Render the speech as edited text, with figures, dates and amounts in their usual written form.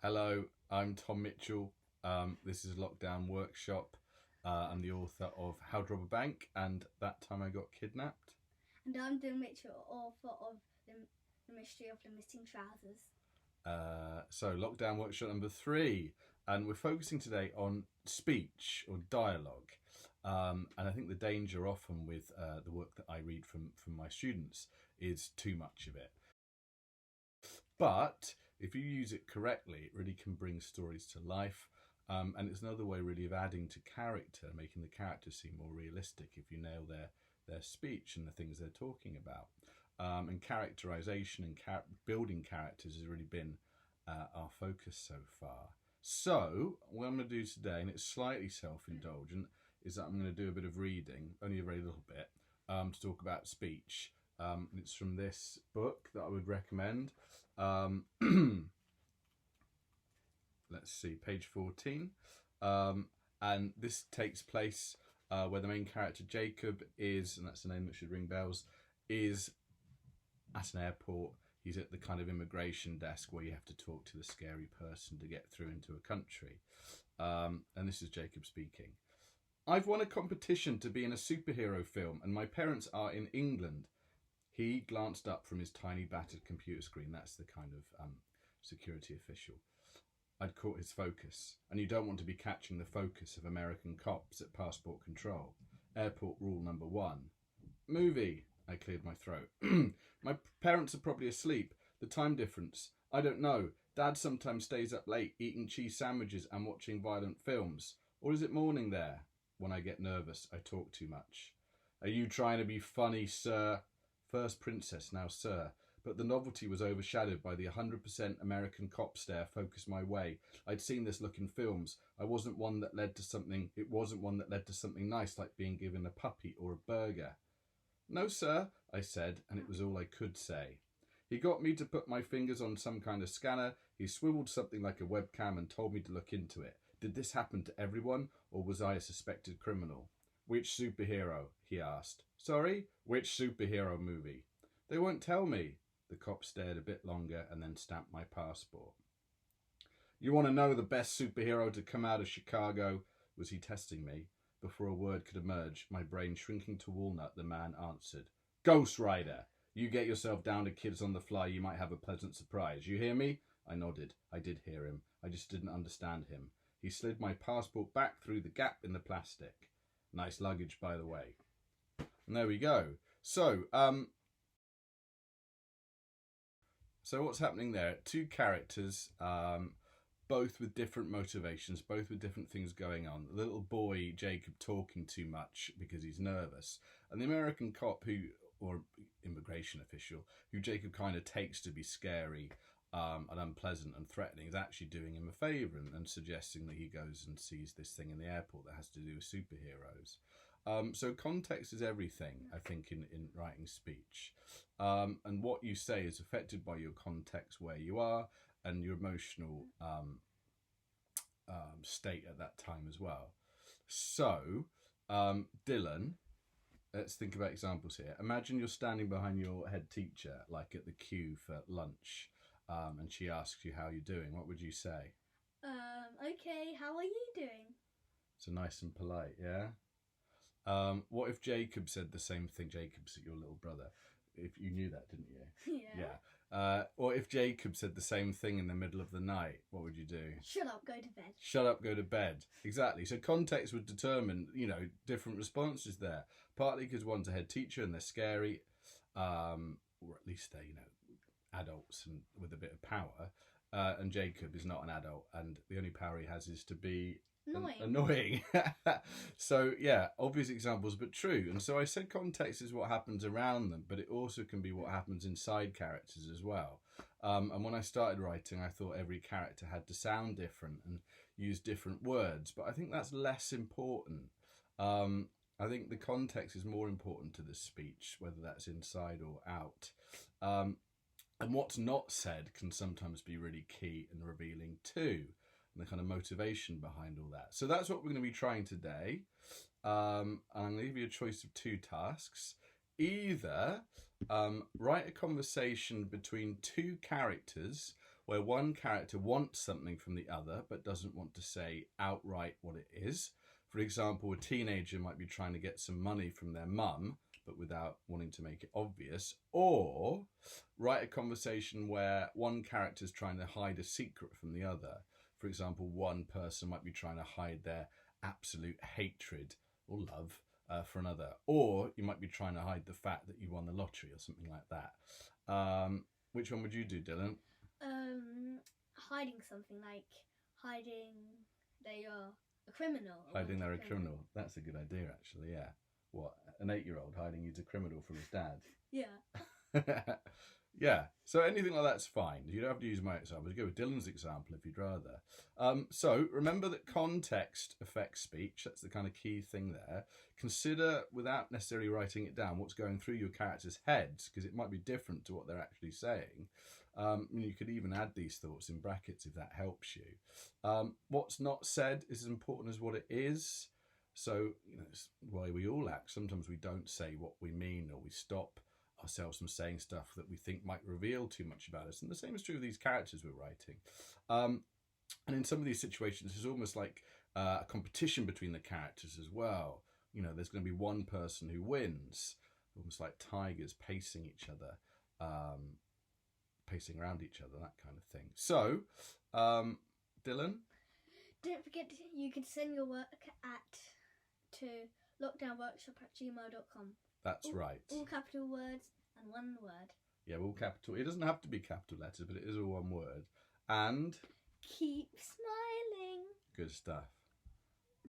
Hello, I'm Tom Mitchell. This is Lockdown Workshop. I'm the author of How to Rob a Bank and That Time I Got Kidnapped. And I'm Dylan Mitchell, author of the Mystery of the Missing Trousers. So, Lockdown Workshop number 3, and we're focusing today on speech or dialogue. And I think the danger often with the work that I read from my students is too much of it. But if you use it correctly, it really can bring stories to life. And it's another way really of adding to character, making the characters seem more realistic if you nail their speech and the things they're talking about. And characterization and building characters has really been our focus so far. So what I'm going to do today, and it's slightly self-indulgent, is that I'm going to do a bit of reading, only a very little bit, to talk about speech. It's from this book that I would recommend. Let's see, page 14. And this takes place where the main character Jacob is, and that's the name that should ring bells, is at an airport. He's at the kind of immigration desk where you have to talk to the scary person to get through into a country. And this is Jacob speaking. I've won a competition to be in a superhero film, and my parents are in England. He glanced up from his tiny battered computer screen. That's the kind of security official. I'd caught his focus, and you don't want to be catching the focus of American cops at passport control. Airport rule number 1. Movie. I cleared my throat. My parents are probably asleep. The time difference. I don't know. Dad sometimes stays up late eating cheese sandwiches and watching violent films. Or is it morning there? When I get nervous, I talk too much. Are you trying to be funny, sir? First princess, now sir. But the novelty was overshadowed by the 100% American cop stare focused my way. I'd seen this look in films. It wasn't one that led to something nice like being given a puppy or a burger. No, sir, I said, and it was all I could say. He got me to put my fingers on some kind of scanner. He swiveled something like a webcam and told me to look into it. Did this happen to everyone, or was I a suspected criminal? Which superhero? He asked. Sorry? Which superhero movie? They won't tell me. The cop stared a bit longer and then stamped my passport. You want to know the best superhero to come out of Chicago? Was he testing me? Before a word could emerge, my brain shrinking to walnut, the man answered. Ghost Rider! You get yourself down to kids on the fly, you might have a pleasant surprise. You hear me? I nodded. I did hear him. I just didn't understand him. He slid my passport back through the gap in the plastic. Nice luggage, by the way. And there we go. So what's happening there? Two characters, both with different motivations, both with different things going on. The little boy, Jacob, talking too much because he's nervous. And the American cop or immigration official, who Jacob kind of takes to be scary and unpleasant and threatening, is actually doing him a favour and suggesting that he goes and sees this thing in the airport that has to do with superheroes. So context is everything, I think, in writing speech. And what you say is affected by your context, where you are, and your emotional state at that time as well. So, Dylan, let's think about examples here. Imagine you're standing behind your head teacher, like at the queue for lunch, and she asks you how you're doing. What would you say? Okay, how are you doing? So nice and polite, yeah? What if Jacob said the same thing? Jacob's your little brother. If you knew that, didn't you? Yeah. Or if Jacob said the same thing in the middle of the night, what would you do? Shut up, go to bed. Shut up, go to bed. Exactly. So context would determine, different responses there. Partly because one's a head teacher and they're scary, or at least they're, adults and with a bit of power. And Jacob is not an adult, and the only power he has is to be annoying. So yeah, obvious examples, but true. And so I said context is what happens around them, but it also can be what happens inside characters as well. And when I started writing, I thought every character had to sound different and use different words, but I think that's less important. I think the context is more important to the speech, whether that's inside or out. And what's not said can sometimes be really key and revealing too, and the kind of motivation behind all that. So that's what we're going to be trying today. And I'm going to give you a choice of 2 tasks. Either write a conversation between 2 characters where one character wants something from the other but doesn't want to say outright what it is. For example, a teenager might be trying to get some money from their mum but without wanting to make it obvious. Or write a conversation where one character is trying to hide a secret from the other. For example, one person might be trying to hide their absolute hatred or love for another. Or you might be trying to hide the fact that you won the lottery or something like that. Which one would you do, Dylan? Hiding something, like hiding they are a criminal. Hiding they're a criminal. That's a good idea, actually, yeah. What, an 8-year-old hiding he's a criminal from his dad? Yeah. Yeah, so anything like that's fine. You don't have to use my example. Go with Dylan's example if you'd rather. So remember that context affects speech. That's the kind of key thing there. Consider, without necessarily writing it down, what's going through your characters' heads, because it might be different to what they're actually saying. You could even add these thoughts in brackets if that helps you. What's not said is as important as what it is. So, it's the way we all act. Sometimes we don't say what we mean, or we stop ourselves from saying stuff that we think might reveal too much about us. And the same is true of these characters we're writing. And in some of these situations, it's almost like a competition between the characters as well. There's going to be one person who wins, almost like tigers pacing each other, pacing around each other, that kind of thing. So, Dylan? Don't forget, you can send your work to lockdownworkshop@gmail.com. That's right. All capital words and one word. Yeah, all capital. It doesn't have to be capital letters, but it is all one word. And keep smiling. good stuff.